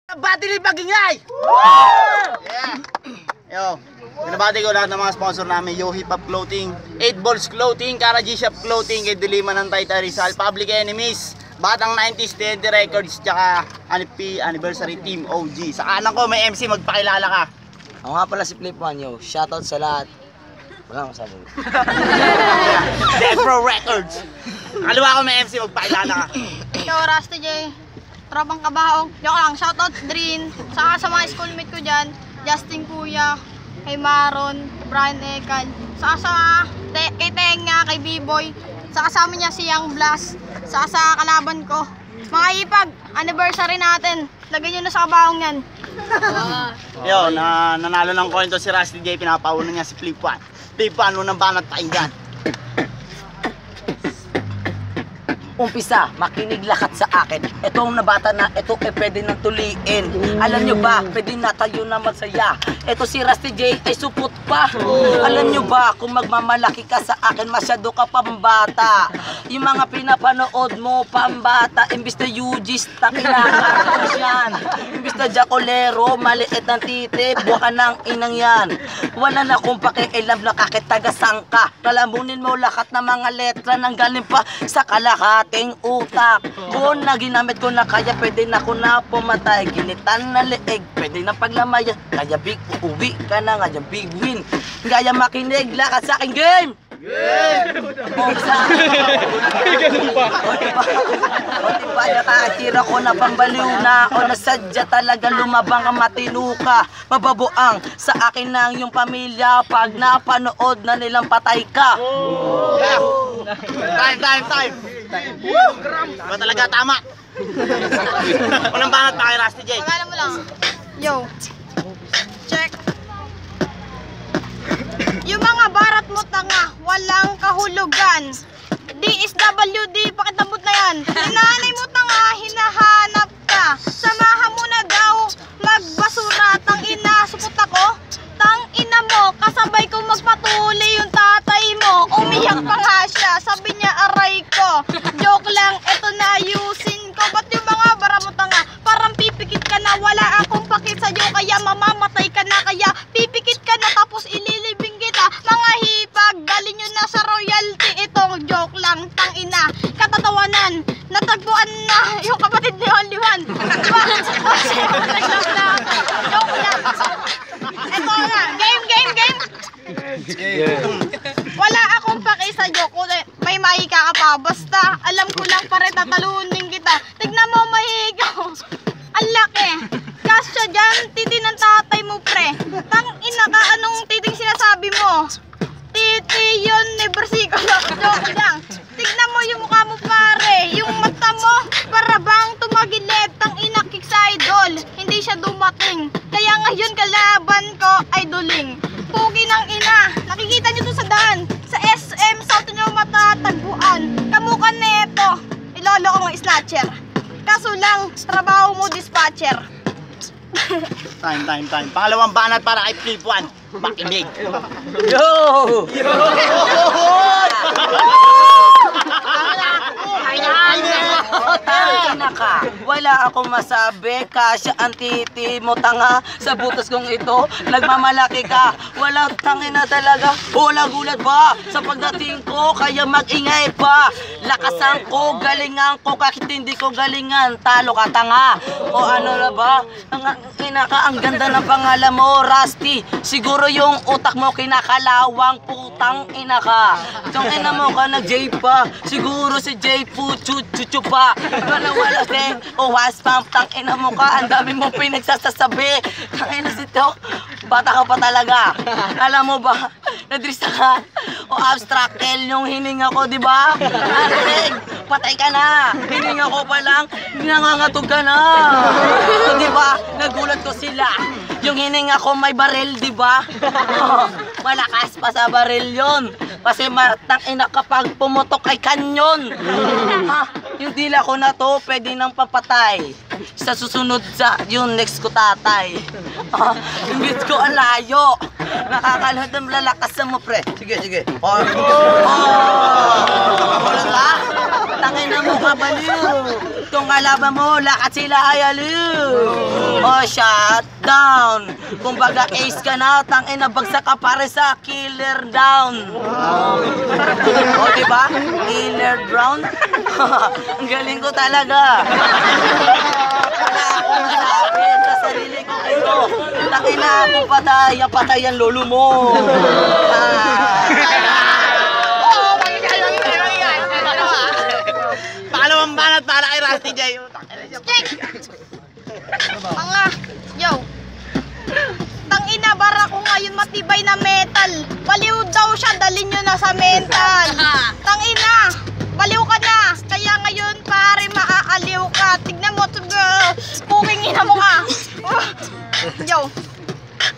Bati ni Pagingay! Yeah! Yo, binabati ko lahat ng mga sponsor namin, Yo Hip Hop Clothing, 8 Balls Clothing, Kara G Shop Clothing, kay Dilima ng Taytay Rizal, Public Enemies, Batang 90s, TNT Records, tsaka Anniversary Team OG. Sa kanan ko may MC, magpakilala ka. Ako nga pala si Flip One, yo. Shoutout sa lahat. Wala akong sabi. Death Pro Records. Kaliwa ko may MC, magpakilala ka. Yo, Rusty J. Tropang Kabaong. Joke lang, shoutout Drin. Saka sa mga schoolmate ko dyan, Justin Kuya, kay Maron, Brian Ekal. Saka kay Tenga, kay B-Boy. Saka kasama niya si Young Blast. Saka sa kalaban ko. Mga ipag, anniversary natin. Lagay nyo na sa kabaong yan. Yo, nanalo ng coin to si Rusty J, pinapauno niya si Flip One. Flip One, unang banat pakinggan. Umpisa, makinig lahat sa akin. Itong nabata na, ito pwede nang tuliin. Alam nyo ba, pwede na tayo na magsaya. Ito si Rusty J ay supot pa. Alam nyo ba, kung magmamalaki ka sa akin, masyado ka pambata. Yung mga pinapanood mo, pambata. Imbis na UG's, takinakaros yan. Imbis na Jacolero, maliit ng titi, buka ng inang yan. Wala na kung pakialam na kakitagasang ka. Kalamunin mo lahat ng mga letra nang galing pa sa kalahating utak. Kung na ginamit ko na kaya, pwede na ko na pumatay. Ginitan na leeg, pwede na paglamaya. Kaya big uwi ka na nga, big win. Kaya makinig lakas sa aking game! Game! O diba nakakatira ko na pambaliw na o nasadya talaga lumabang ang matino ka. Mababuang sa akin ng iyong pamilya pag napanood na nilang patay ka. Yeah. Time! Ba talaga tama? Unang banat pa kay Rusty J. Pangalan mo lang. Yo. Check. Yung mga barat mo tanga, walang kahulugan. DSWD, pakitabot na yan. Hinanay mo tanga, hinahanap ka. Samahan mo na daw, magbasura. Tang ina, supot ako. Tang ina mo, kasabay ko magpatuloy yung tatay mo. Umiyak pa nga siya, sabi niya aray ko. Joke lang, eto na ayusin ko. Ba't yung mga bara mo tanga, parang pipikit ka na. Wala akong pakit sa'yo, kaya mamamatay ka na. Kaya pipikit ka na, tapos ililibing kita. Mga hipag, dali nyo na sa royalty. Itong joke lang, tang ina. Katatawanan, natagpuan na yung kapatid ni Only One. Diba? Nag-love na ako. Joke lang. Eto na, game. Wala akong paki sa joke. May mahika ka pa. Basta, alam ko lang pare, tatalunin kita. Tignan mo, mahigaw. Ang laki. Kasya dyan, titi ng tatay mo, pre. Tang ina ka, anong titing sinasabi mo? Titi yun, ni versikulo. Joke lang. Tignan mo yung mukha mo, pare. Yung mata mo, para bang tumagilid. Tang ina, kicks idol. Hindi siya dumating. Kaya ngayon kalaban ko, idoling. Pugi ng ina. Nakikita nyo to sa daan. Sa SM, South nyo matatagpuan. Kamukha neto. Ilolo ko ng snatcher. Kaso lang, trabaho mo dispatcher. Time. Pangalawang banat para kay Flip One. Makinig. Yo! Wala akong masabi, kasya ang titi mo tanga sa butas kong ito, nagmamalaki ka, walang tangin na talaga, wala gulat ba sa pagdating ko, kaya mag-ingay pa, lakasan ko, galingan ko, kahit hindi ko galingan, talo ka tanga, o ano na ba, ang ganda ng pangalan mo, Rusty, siguro yung utak mo kinakalawang, putang ina ka, itong ina mo ka nag-J pa, siguro si J po, chuchu pa, wala o was pump, tang ina mo ka, ang dami mong pinagsasasabi, tang ina sito, bata ka pa talaga, alam mo ba, nadrista ka, o abstract L yung hininga ko, di ba? Alig, patay ka na, hininga ko pa lang, nangangatog ka na, di ba? Nagulat ko sila, yung hininga ko may baril, di ba? Malakas pa sa baril yon. Kasi tang ina kapag pumutok ay kanyon. Yung dila ko na to, pwede nang papatay. Sa susunod yung next ko tatay. Yung beat ko ang layo. Nakakalahad ng lalakas mo, pre. Sige. Wala ka? Tangin na mo kabaliw. Kung kalaban mo, lakat sila ay aliw. Oh, shut down. Kumbaga ace ka na, tangina bagsak ka pare sa killer down. Oh, diba? Killer down. Ang galing ko talaga. Wala akong masabi sa sarili ko ito. Tangina ako patay ang lolo mo. Pangalawang banat para kay Rusty J. Mga, yo. Tangina, bara ko ngayon matibay na metal. Baliw daw siya, dalhin nyo na sa mental. Tangina, baliw ka na. Kaya ngayon pare maaaliw ka. Tignan mo, pumingin na mo ka. Yo.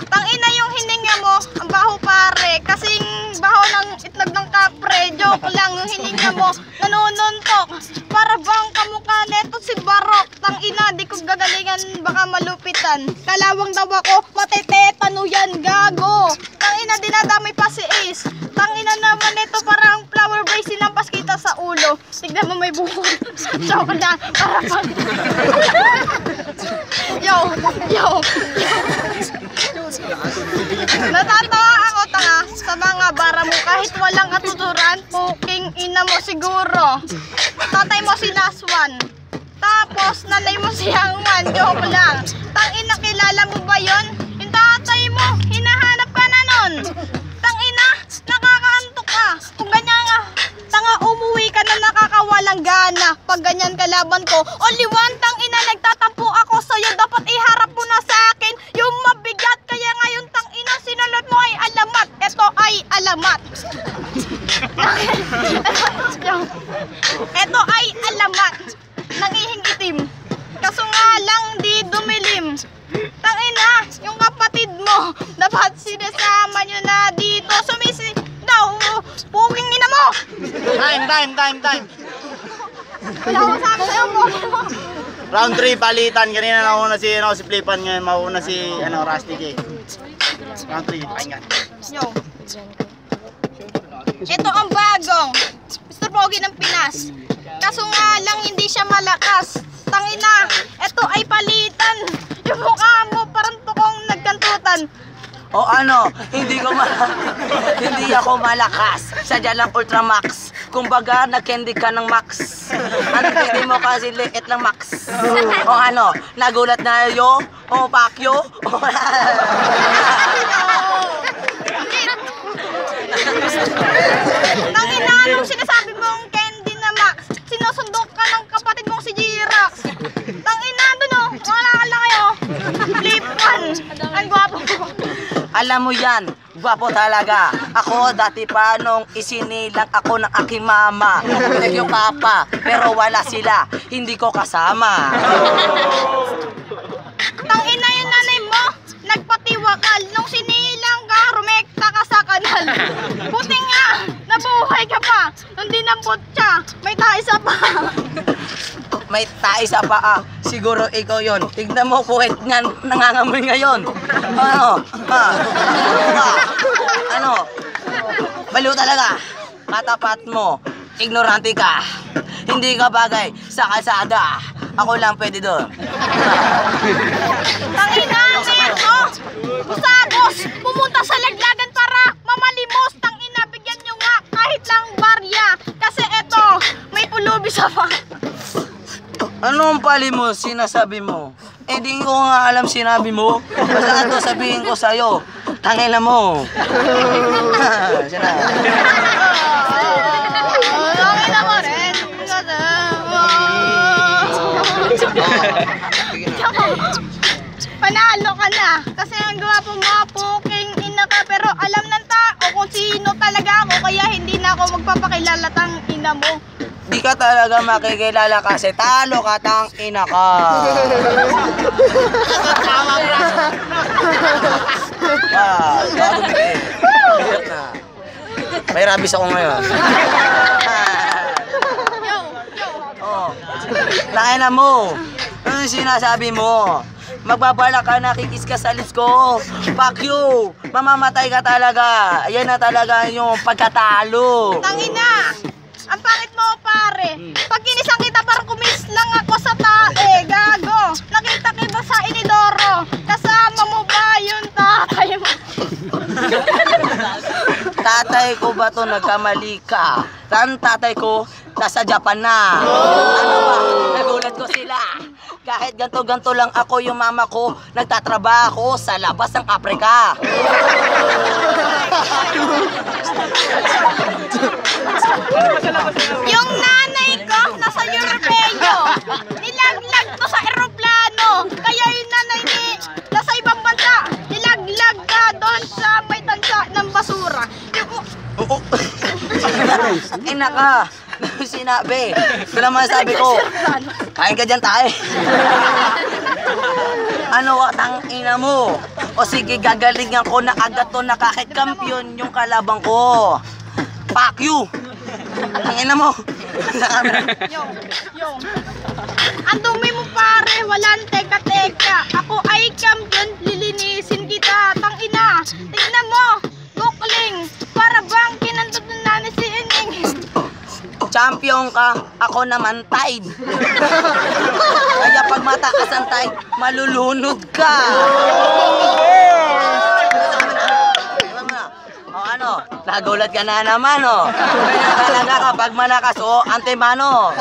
Tangina yung hininga mo, ang baho pare. Kasing baho ng itlog ng kapre. Joke lang yung hininga mo, nanununtok. Para bang kamukha neto si Barok. Tangina, di ko gagalingan, baka malupitan. Kalawang daw ako, matetetano yan, gago. Tangina, dinadamay pa si Ace. Tangina naman ito, parang flower base sinampas kita sa ulo. Tignan mo may buhok. Joke lang, para bang... Yo. Natatawa ako tanga sa mga bara mo kahit walang katuturan. Puking ina mo siguro. Tatay mo si Naswan. Tapos nanay mo si Hangman. Joke lang. Tangina, kilala mo ba yon? Yung tatay mo, hinahanap ka na nun. Tangina, nakakaantok ka. Kung ganyan nga, tanga umuwi ka na nakakawalang gana. Pag ganyan kalaban ko, only one tangina, nagtatampo ako sa'yo. Dapat iharap mo na sa akin yung mabigat. Kaya ngayon tangina, sinulot mo ay alamat. Ito ay alamat. Ito ay alamat. Nangihing itim. Kaso nga lang di dumilim. Tangina, yung kapatid mo, dapat sinasama nyo na dito. Sumisi daw, puking ina mo. Time. Wala ko sabi sa'yo mo. Round 3 palitan. Kanina nauna si Flipan, ngayon mauna si Rusty J. Round 3, pakinggan. Yo. Ito ang bagong Mr. Pogi ng Pinas. Kaso nga lang hindi siya malakas. Tangina, ito ay palitan. Yung mukha mo parang tukong nagkantutan. O ano, hindi ako malakas. Sadya lang Ultramax. Kumbaga, nag-candy ka ng Max. Ang candy mo kasi liit ng Max. O ano, nagulat na yo? O pakyo? Tangina, anong sinasabi mong candy na Max? Sinusundok ka ng kapatid mong si Jirax. Tangina, doon o, wala ka lang kayo. Flip one. Ang gwapo mo. Alam mo yan, gwapo talaga. Ako dati pa nung isinilang ako ng aking mama. Yung papa, pero wala sila. Hindi ko kasama. Tangina yung nanay mo, nagpatiwakal. Nung sinilang ka, rumekta ka sa kanal. Buti nga, nabuhay ka pa. Nung dinampot siya, may tayo sa pa. May tayo sa paa. Siguro ikaw yon. Tignan mo puwet niyan, nangangamoy ngayon. Ano? Baliw talaga. Katapat mo. Ignorante ka. Hindi ka bagay sa kalsada. Ako lang pwede doon. Tangina, Neto! Usagos! Pumunta sa laglagan para mamalimos. Tangina, bigyan nyo nga kahit lang barya. Kasi eto, may pulubi sa pa. Anong pali mo sinasabi mo? Eh di ko nga alam sinabi mo. Basta ito sabihin ko sa'yo. Tangina mo. Sana. Tangina mo rin. Panalo ka na. Kasi ang gwapo mo, puking ina ka. Pero alam ng tao kung sino talaga ako. Kaya hindi na ako magpapakilala tang ina mo. Di ka talaga makikilala kasi talo ka, tang ina ka. May rabies ako ngayon. Oh. Naina mo. Ano sinasabi mo? Magbabala ka, nakikis ka sa lips ko. Fuck you. Mamamatay ka talaga. Ayan na talaga yung pagkatalo. Tangina! Ang pangit mo, pare. Pag kinisang kita, parang kumis lang ako sa tae. Gago. Nakita kita sa inidoro. tatay ko ba to nagkamali ka? Ang tatay ko nasa Japan na. Ano ba? Nagulat ko sila. Kahit ganto-ganto lang ako, yung mama ko nagtatrabaho sa labas ng Afrika. Yung nanay ko nasa Europeo. Nilaglag to sa eroplano. Kaya yung nanay ni nasa ibang bansa. Nilaglag ka doon sa may tansa ng basura. Yung, Ina ka. Sinabi. Ito naman sabi ko. Kain ka dyan tayo. Ano tang ina mo? O sige, gagalingan ko na agad to na kahit kampiyon yung kalabang ko. Fuck you! Ang ina mo. yung. Ang dumi mo pare, walang teka-teka. Ako ay kampiyon, lilinisin kita. Tang ina, tignan mo. Bukling, para bang kinantot ng nanay si Ining. Champion ka, ako naman tide. Kaya pag matakas ang tide, malulunod ka. O ano, nagulat ka na naman o. Kaya talaga kapag malakas o, antemano.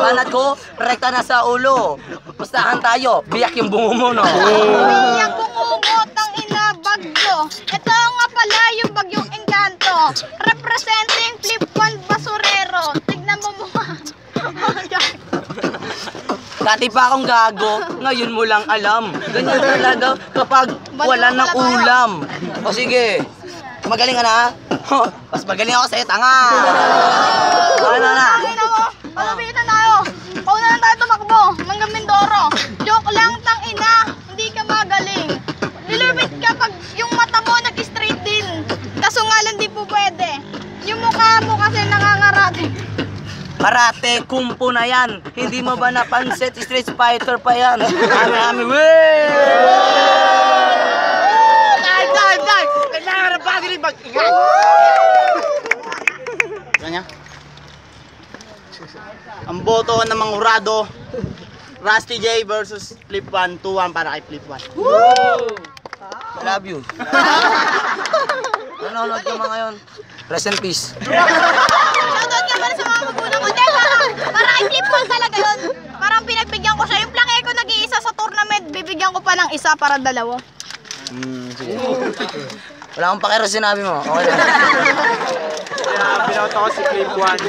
Banat ko, rekta na sa ulo. Pustahan tayo, biyak yung bungo mo no. Biyak bungungot ang ina bagyo. Ito nga pala yung bagyong engkanto. Representing Flip One Basurero. Tignan mo mukha. Dati pa akong gago, ngayon mo lang alam. Ganyan talaga kapag wala ng ulam. O sige, magaling ka na? Mas magaling ako sa'yo, tanga. Ano na? Tignan mo, malapitan tayo. Pauna na tayo tumakbo. Hanggang Mindoro. Joke lang tang ina. Hindi ka magaling. Nilubit ka pag yung mata mo nag-straight din. Kaso nga lang di po pwede. Yung mukha mo kasi nangangarate. Karate, kumpo na yan. Hindi mo ba napansin? Street Fighter pa yan. Ami, wey! Time! Kailangan na bago rin mag-ingat! Kanya? Ang boto ng mga hurado, Rusty J versus Flip One, 2-1 para kay Flip One. I love you. Nanonood ka mga ngayon. Rest in peace. Shoutout ka para sa mga magulang ko. Teka, para kay Flip One talaga yun. Parang pinagbigyan ko siya. Yung plangay ko nag-iisa sa tournament, bibigyan ko pa ng isa para dalawa. Sige. Wala akong pakero sinabi mo. Okay lang. Binoto ko si Flip One.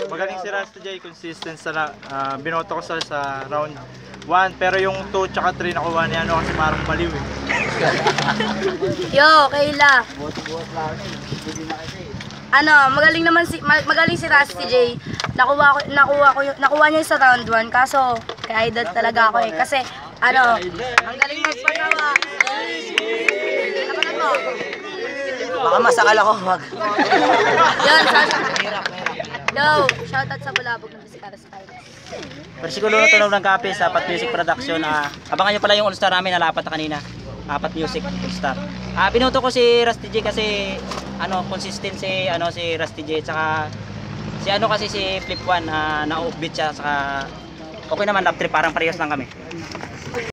Magaling si Rasta J, consistent sa binoto ko sa round 1, pero yung 2 tsaka 3 nakuha niya kasi parang baliw eh. Yo, Kayla. Ano, magaling si Rusty J. Nakuha niya sa round 1 kaso kay idol talaga ako eh kasi ano, ang galing magpagawa. Napanood mo? Baka masakal ako. Wag. Yun, shoutout sa Bulabog ng Bisikara sa Kayla. Versikulo na tunog ng kape sa Apat Music Production. Abangan nyo pala yung all-star namin na lapat na kanina. Apat Music all-star. Binoto ko si Rusty J kasi consistent si Rusty J tsaka si Flip One na offbeat siya tsaka okay naman lap trip, parang parehas lang kami.